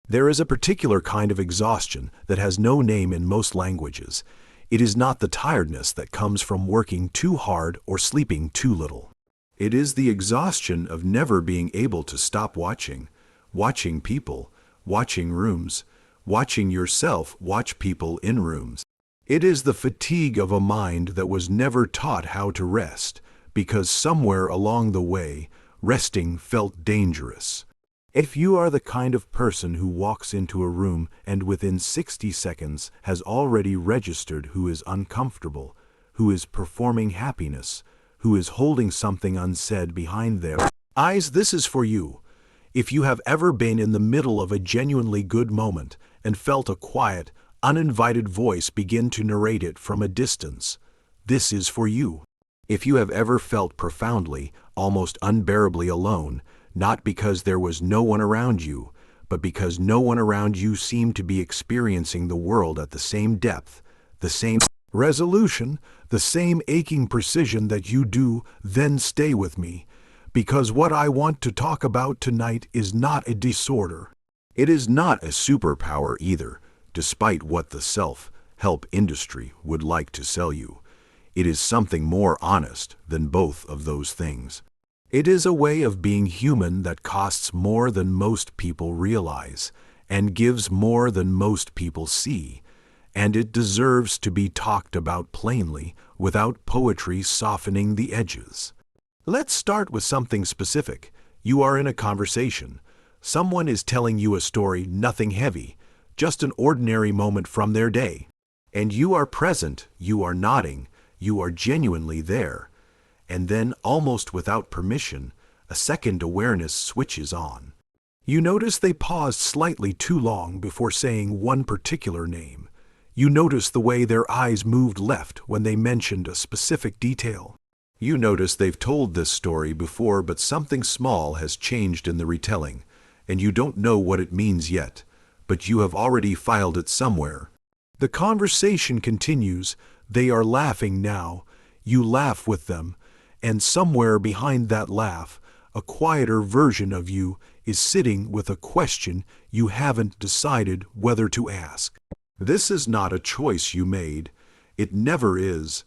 There is a particular kind of exhaustion that has no name in most languages. It is not the tiredness that comes from working too hard or sleeping too little. It is the exhaustion of never being able to stop watching people, watching rooms, watching yourself watch people in rooms. It is the fatigue of a mind that was never taught how to rest, because somewhere along the way, resting felt dangerous. If you are the kind of person who walks into a room and within 60 seconds has already registered who is uncomfortable, who is performing happiness, who is holding something unsaid behind their eyes, this is for you. If you have ever been in the middle of a genuinely good moment and felt a quiet, uninvited voice begin to narrate it from a distance, this is for you. If you have ever felt profoundly, almost unbearably alone, not because there was no one around you, but because no one around you seemed to be experiencing the world at the same depth, the same resolution, the same aching precision that you do, then stay with me, because what I want to talk about tonight is not a disorder. It is not a superpower either, despite what the self-help industry would like to sell you. It is something more honest than both of those things. It is a way of being human that costs more than most people realize, and gives more than most people see, and it deserves to be talked about plainly without poetry softening the edges. Let's start with something specific. You are in a conversation. Someone is telling you a story, nothing heavy, just an ordinary moment from their day. And you are present, you are nodding, you are genuinely there. And then, almost without permission, a second awareness switches on. You notice they paused slightly too long before saying one particular name. You notice the way their eyes moved left when they mentioned a specific detail. You notice they've told this story before, but something small has changed in the retelling, and you don't know what it means yet, but you have already filed it somewhere. The conversation continues. They are laughing now. You laugh with them. And somewhere behind that laugh, a quieter version of you is sitting with a question you haven't decided whether to ask. This is not a choice you made. It never is.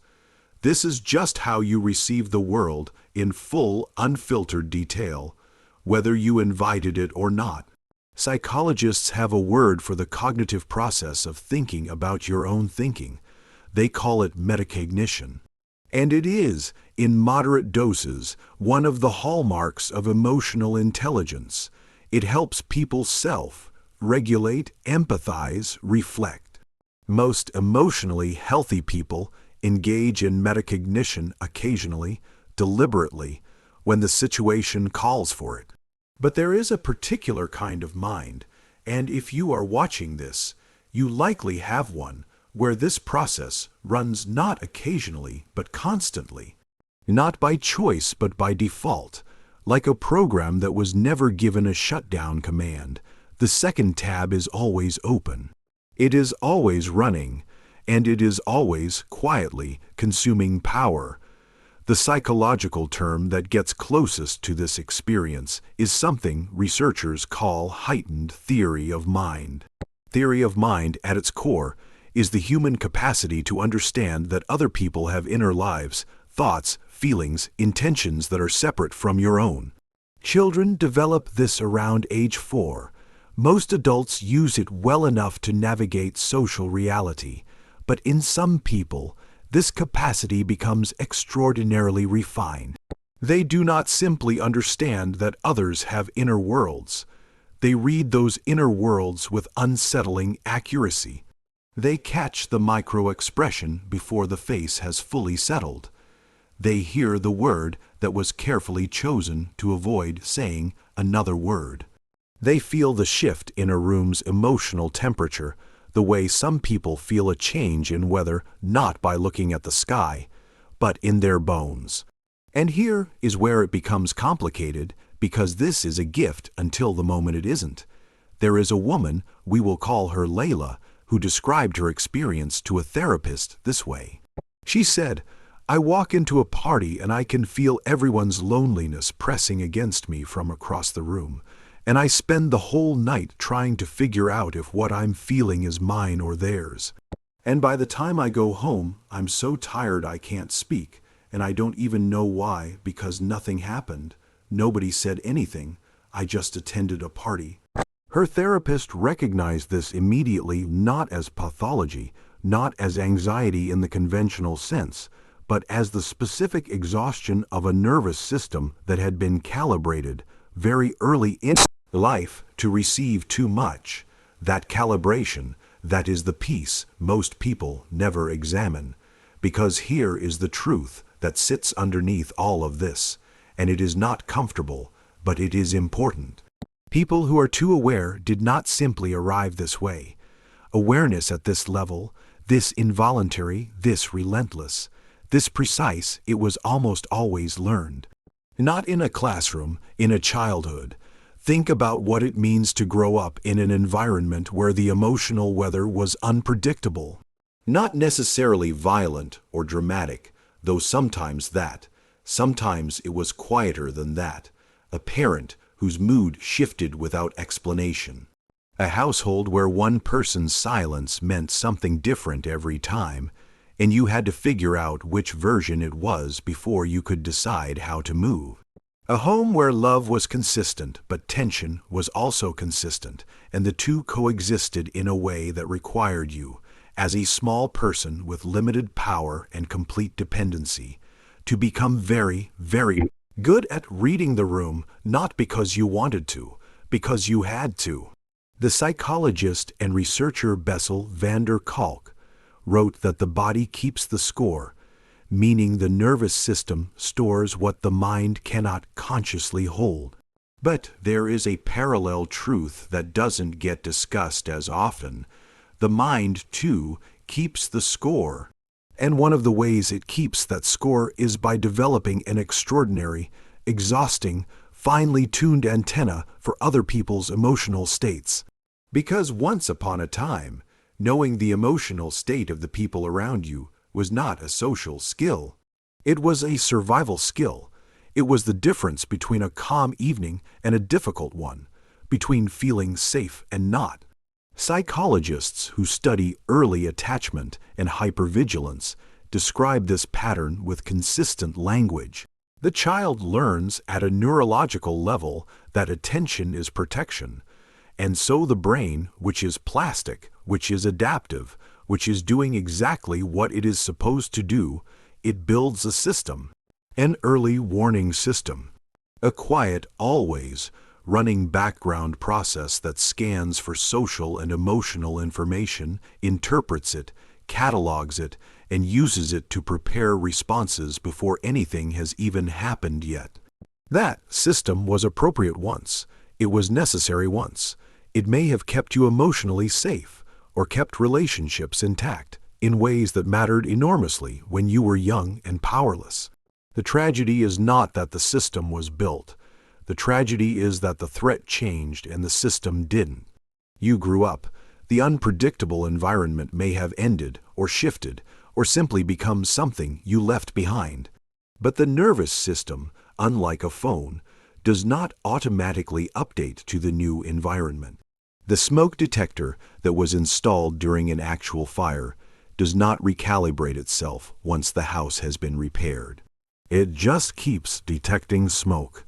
This is just how you receive the world in full, unfiltered detail, whether you invited it or not. Psychologists have a word for the cognitive process of thinking about your own thinking. They call it metacognition. And it is, in moderate doses, one of the hallmarks of emotional intelligence. It helps people self-regulate, empathize, reflect. Most emotionally healthy people engage in metacognition occasionally, deliberately, when the situation calls for it. But there is a particular kind of mind, and if you are watching this, you likely have one, where this process runs not occasionally but constantly, not by choice but by default, like a program that was never given a shutdown command. The second tab is always open. It is always running, and it is always quietly consuming power. The psychological term that gets closest to this experience is something researchers call heightened theory of mind. Theory of mind, at its core, is the human capacity to understand that other people have inner lives, thoughts, feelings, intentions that are separate from your own. Children develop this around age 4. Most adults use it well enough to navigate social reality, but in some people, this capacity becomes extraordinarily refined. They do not simply understand that others have inner worlds. They read those inner worlds with unsettling accuracy. They catch the micro-expression before the face has fully settled. They hear the word that was carefully chosen to avoid saying another word. They feel the shift in a room's emotional temperature, the way some people feel a change in weather not by looking at the sky, but in their bones. And here is where it becomes complicated, because this is a gift until the moment it isn't. There is a woman, we will call her Layla, who described her experience to a therapist this way. She said, "I walk into a party and I can feel everyone's loneliness pressing against me from across the room, and I spend the whole night trying to figure out if what I'm feeling is mine or theirs. And by the time I go home, I'm so tired I can't speak, and I don't even know why, because nothing happened. Nobody said anything. I just attended a party. Her therapist recognized this immediately, not as pathology, not as anxiety in the conventional sense, but as the specific exhaustion of a nervous system that had been calibrated very early in life to receive too much. That calibration, that is the piece most people never examine, because here is the truth that sits underneath all of this, and it is not comfortable, but it is important. People who are too aware did not simply arrive this way. Awareness at this level, this involuntary, this relentless, this precise, it was almost always learned. Not in a classroom, in a childhood. Think about what it means to grow up in an environment where the emotional weather was unpredictable. Not necessarily violent or dramatic, though sometimes that. Sometimes it was quieter than that. A parent whose mood shifted without explanation. A household where one person's silence meant something different every time, and you had to figure out which version it was before you could decide how to move. A home where love was consistent, but tension was also consistent, and the two coexisted in a way that required you, as a small person with limited power and complete dependency, to become very, very good at reading the room, not because you wanted to, because you had to. The psychologist and researcher Bessel van der Kolk wrote that the body keeps the score, meaning the nervous system stores what the mind cannot consciously hold. But there is a parallel truth that doesn't get discussed as often. The mind, too, keeps the score. And one of the ways it keeps that score is by developing an extraordinary, exhausting, finely tuned antenna for other people's emotional states. Because once upon a time, knowing the emotional state of the people around you was not a social skill. It was a survival skill. It was the difference between a calm evening and a difficult one, between feeling safe and not. Psychologists who study early attachment and hypervigilance describe this pattern with consistent language. The child learns at a neurological level that attention is protection, and so the brain, which is plastic, which is adaptive, which is doing exactly what it is supposed to do, it builds a system, an early warning system, a quiet, always running background process that scans for social and emotional information, interprets it, catalogs it, and uses it to prepare responses before anything has even happened yet. That system was appropriate once. It was necessary once. It may have kept you emotionally safe, or kept relationships intact in ways that mattered enormously when you were young and powerless. The tragedy is not that the system was built. The tragedy is that the threat changed and the system didn't. You grew up. The unpredictable environment may have ended or shifted or simply become something you left behind. But the nervous system, unlike a phone, does not automatically update to the new environment. The smoke detector that was installed during an actual fire does not recalibrate itself once the house has been repaired. It just keeps detecting smoke.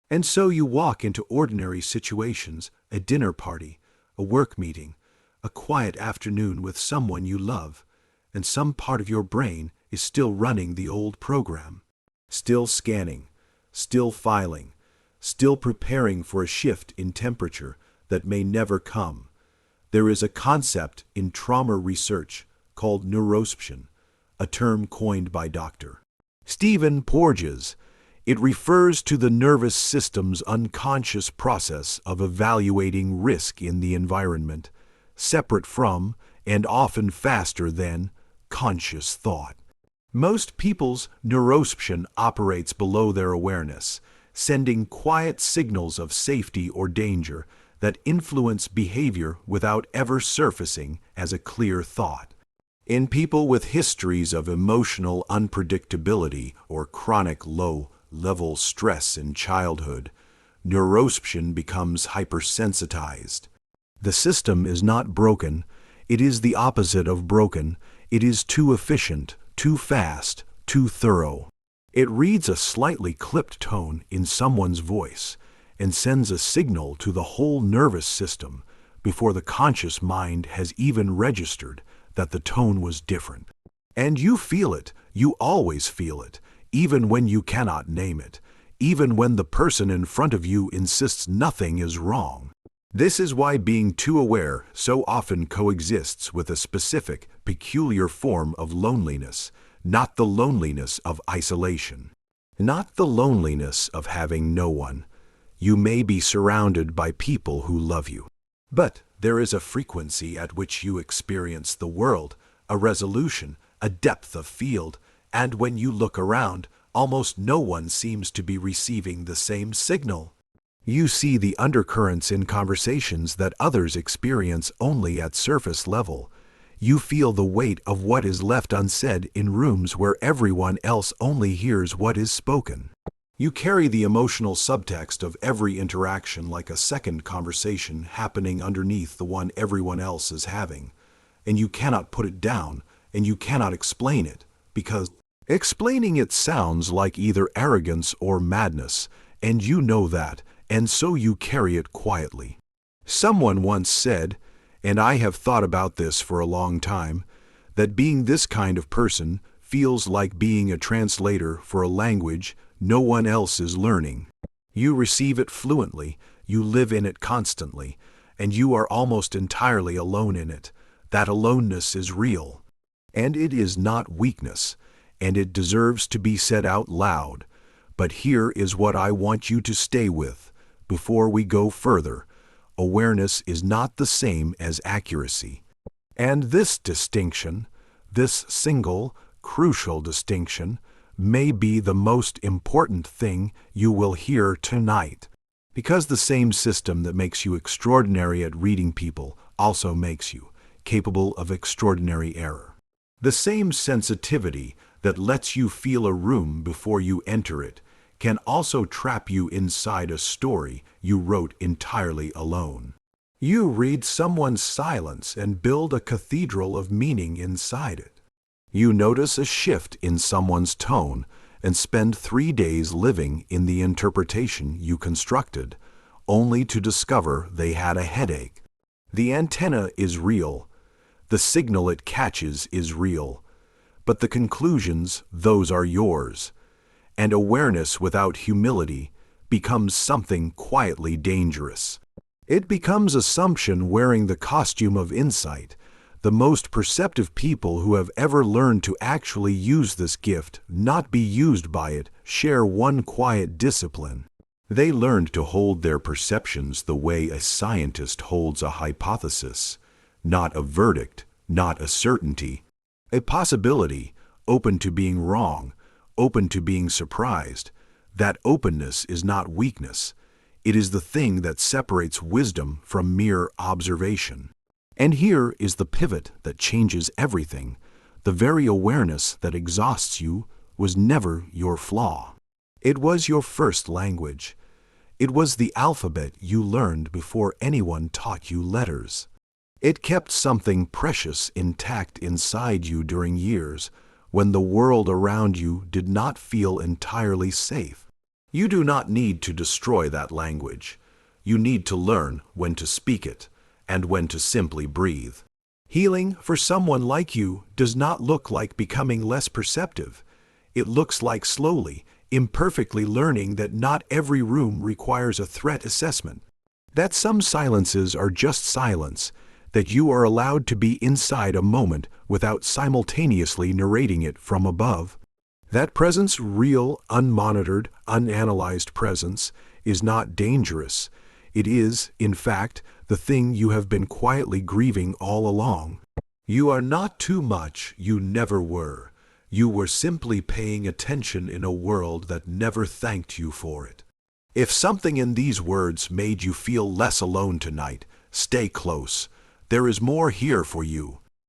And so you walk into ordinary situations, a dinner party, a work meeting, a quiet afternoon with someone you love, and some part of your brain is still running the old program, still scanning, still filing, still preparing for a shift in temperature that may never come. There is a concept in trauma research called neurosption, a term coined by Dr. Stephen Porges. It refers to the nervous system's unconscious process of evaluating risk in the environment, separate from, and often faster than, conscious thought. Most people's neurosption operates below their awareness, sending quiet signals of safety or danger that influence behavior without ever surfacing as a clear thought. In people with histories of emotional unpredictability or chronic low-level stress in childhood, Neurosption becomes hypersensitized. The system is not broken, it is the opposite of broken. It is too efficient, too fast, too thorough. It reads a slightly clipped tone in someone's voice and sends a signal to the whole nervous system before the conscious mind has even registered that the tone was different. And you feel it, you always feel it, even when you cannot name it, even when the person in front of you insists nothing is wrong. This is why being too aware so often coexists with a specific, peculiar form of loneliness, not the loneliness of isolation, not the loneliness of having no one. You may be surrounded by people who love you, but there is a frequency at which you experience the world, a resolution, a depth of field, and when you look around, almost no one seems to be receiving the same signal. You see the undercurrents in conversations that others experience only at surface level. You feel the weight of what is left unsaid in rooms where everyone else only hears what is spoken. You carry the emotional subtext of every interaction like a second conversation happening underneath the one everyone else is having, and you cannot put it down, and you cannot explain it, because explaining it sounds like either arrogance or madness, and you know that, and so you carry it quietly. Someone once said, and I have thought about this for a long time, that being this kind of person feels like being a translator for a language no one else is learning. You receive it fluently, you live in it constantly, and you are almost entirely alone in it. That aloneness is real. And it is not weakness, and it deserves to be said out loud. But here is what I want you to stay with. Before we go further, awareness is not the same as accuracy. And this distinction, this single, crucial distinction, may be the most important thing you will hear tonight. Because the same system that makes you extraordinary at reading people also makes you capable of extraordinary error. The same sensitivity that lets you feel a room before you enter it can also trap you inside a story you wrote entirely alone. You read someone's silence and build a cathedral of meaning inside it. You notice a shift in someone's tone and spend 3 days living in the interpretation you constructed, only to discover they had a headache. The antenna is real, the signal it catches is real, but the conclusions, those are yours. And awareness without humility becomes something quietly dangerous. It becomes assumption wearing the costume of insight. The most perceptive people who have ever learned to actually use this gift, not be used by it, share one quiet discipline. They learned to hold their perceptions the way a scientist holds a hypothesis, not a verdict, not a certainty, a possibility, open to being wrong, open to being surprised. That openness is not weakness. It is the thing that separates wisdom from mere observation. And here is the pivot that changes everything. The very awareness that exhausts you was never your flaw. It was your first language. It was the alphabet you learned before anyone taught you letters. It kept something precious intact inside you during years when the world around you did not feel entirely safe. You do not need to destroy that language. You need to learn when to speak it and when to simply breathe. Healing for someone like you does not look like becoming less perceptive. It looks like slowly, imperfectly learning that not every room requires a threat assessment, that some silences are just silence, that you are allowed to be inside a moment without simultaneously narrating it from above. That presence, real, unmonitored, unanalyzed presence, is not dangerous. It is, in fact, the thing you have been quietly grieving all along. You are not too much, you never were. You were simply paying attention in a world that never thanked you for it. If something in these words made you feel less alone tonight, stay close. There is more here for you.